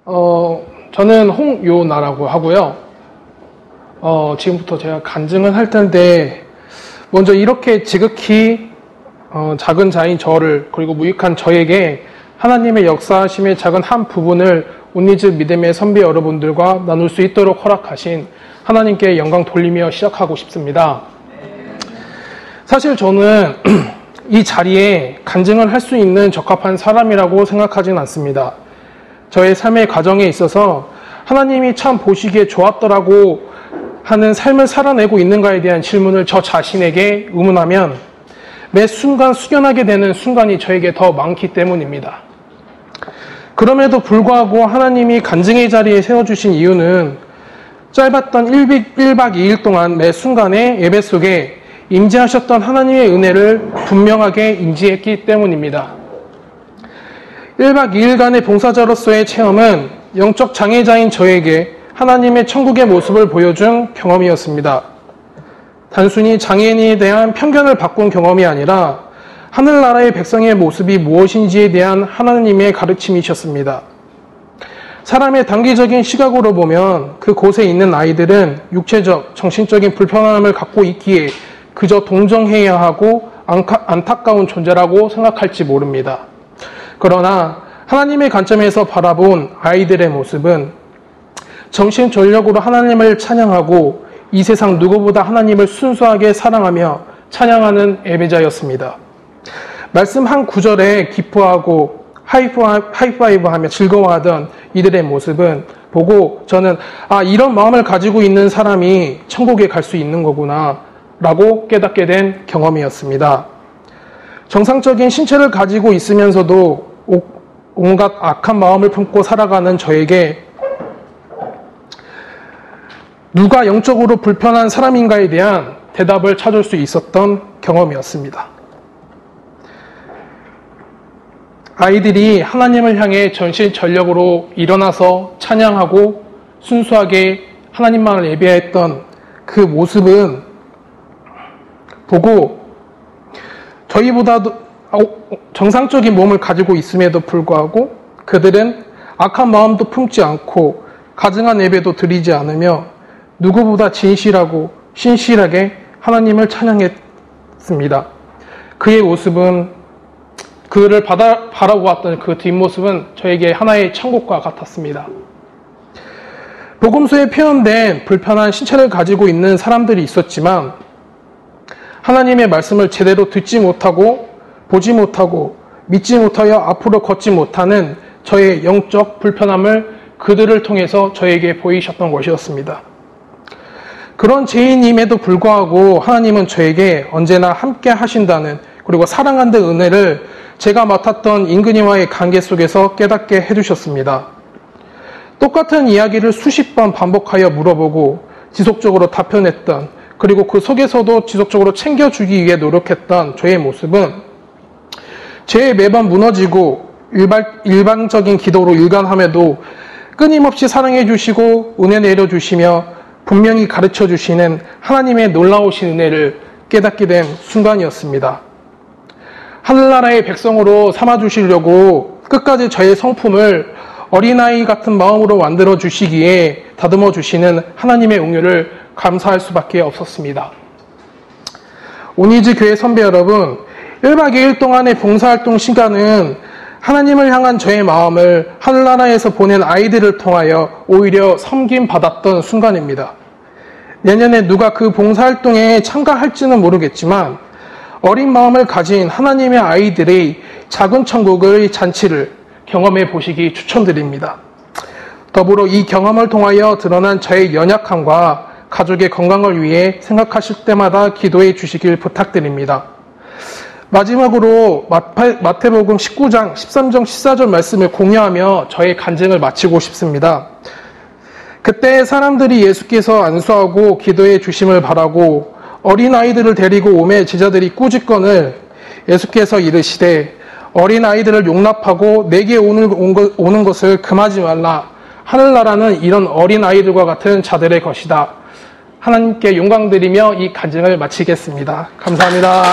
저는 홍요나라고 하고요. 지금부터 제가 간증을 할 텐데, 먼저 이렇게 지극히 작은 자인 저를, 그리고 무익한 저에게 하나님의 역사하심의 작은 한 부분을 온리즈 믿음의 선배 여러분들과 나눌 수 있도록 허락하신 하나님께 영광 돌리며 시작하고 싶습니다. 사실 저는 이 자리에 간증을 할 수 있는 적합한 사람이라고 생각하진 않습니다. 저의 삶의 과정에 있어서 하나님이 참 보시기에 좋았더라고 하는 삶을 살아내고 있는가에 대한 질문을 저 자신에게 의문하면 매 순간 숙연하게 되는 순간이 저에게 더 많기 때문입니다. 그럼에도 불구하고 하나님이 간증의 자리에 세워주신 이유는 짧았던 1박 2일 동안 매 순간의 예배 속에 임재하셨던 하나님의 은혜를 분명하게 인지했기 때문입니다. 1박 2일간의 봉사자로서의 체험은 영적 장애자인 저에게 하나님의 천국의 모습을 보여준 경험이었습니다. 단순히 장애인에 대한 편견을 바꾼 경험이 아니라 하늘나라의 백성의 모습이 무엇인지에 대한 하나님의 가르침이셨습니다. 사람의 단기적인 시각으로 보면 그곳에 있는 아이들은 육체적, 정신적인 불편함을 갖고 있기에 그저 동정해야 하고 안타까운 존재라고 생각할지 모릅니다. 그러나 하나님의 관점에서 바라본 아이들의 모습은 정신전력으로 하나님을 찬양하고 이 세상 누구보다 하나님을 순수하게 사랑하며 찬양하는 예배자였습니다. 말씀 한 구절에 기뻐하고 하이파이브하며 즐거워하던 이들의 모습은 보고 저는 이런 마음을 가지고 있는 사람이 천국에 갈 수 있는 거구나 라고 깨닫게 된 경험이었습니다. 정상적인 신체를 가지고 있으면서도 온갖 악한 마음을 품고 살아가는 저에게 누가 영적으로 불편한 사람인가에 대한 대답을 찾을 수 있었던 경험이었습니다. 아이들이 하나님을 향해 전심전력으로 일어나서 찬양하고 순수하게 하나님만을 예배했던 그 모습은 보고 저희보다도 정상적인 몸을 가지고 있음에도 불구하고 그들은 악한 마음도 품지 않고 가증한 예배도 드리지 않으며 누구보다 진실하고 신실하게 하나님을 찬양했습니다. 그의 모습은 그를 바라보았던 그 뒷모습은 저에게 하나의 천국과 같았습니다. 복음서에 표현된 불편한 신체를 가지고 있는 사람들이 있었지만 하나님의 말씀을 제대로 듣지 못하고 보지 못하고 믿지 못하여 앞으로 걷지 못하는 저의 영적 불편함을 그들을 통해서 저에게 보이셨던 것이었습니다. 그런 죄인임에도 불구하고 하나님은 저에게 언제나 함께 하신다는 그리고 사랑한다는 은혜를 제가 맡았던 인근이와의 관계 속에서 깨닫게 해주셨습니다. 똑같은 이야기를 수십 번 반복하여 물어보고 지속적으로 답변했던 그리고 그 속에서도 지속적으로 챙겨주기 위해 노력했던 저의 모습은 죄에 매번 무너지고 일방적인 기도로 일관함에도 끊임없이 사랑해 주시고 은혜 내려주시며 분명히 가르쳐 주시는 하나님의 놀라우신 은혜를 깨닫게 된 순간이었습니다. 하늘나라의 백성으로 삼아주시려고 끝까지 저의 성품을 어린아이 같은 마음으로 만들어 주시기에 다듬어 주시는 하나님의 응유를 감사할 수밖에 없었습니다. 온리즈 교회 선배 여러분, 1박 2일 동안의 봉사활동 시간은 하나님을 향한 저의 마음을 하늘나라에서 보낸 아이들을 통하여 오히려 섬김받았던 순간입니다. 내년에 누가 그 봉사활동에 참가할지는 모르겠지만 어린 마음을 가진 하나님의 아이들의 작은 천국의 잔치를 경험해 보시기 추천드립니다. 더불어 이 경험을 통하여 드러난 저의 연약함과 가족의 건강을 위해 생각하실 때마다 기도해 주시길 부탁드립니다. 마지막으로 마태복음 19장 13절 14절 말씀을 공유하며 저의 간증을 마치고 싶습니다. 그때 사람들이 예수께서 안수하고 기도해 주심을 바라고 어린아이들을 데리고 오매 제자들이 꾸짖건을 예수께서 이르시되 어린아이들을 용납하고 내게 오는 것을 금하지 말라. 하늘나라는 이런 어린아이들과 같은 자들의 것이다. 하나님께 영광드리며 이 간증을 마치겠습니다. 감사합니다.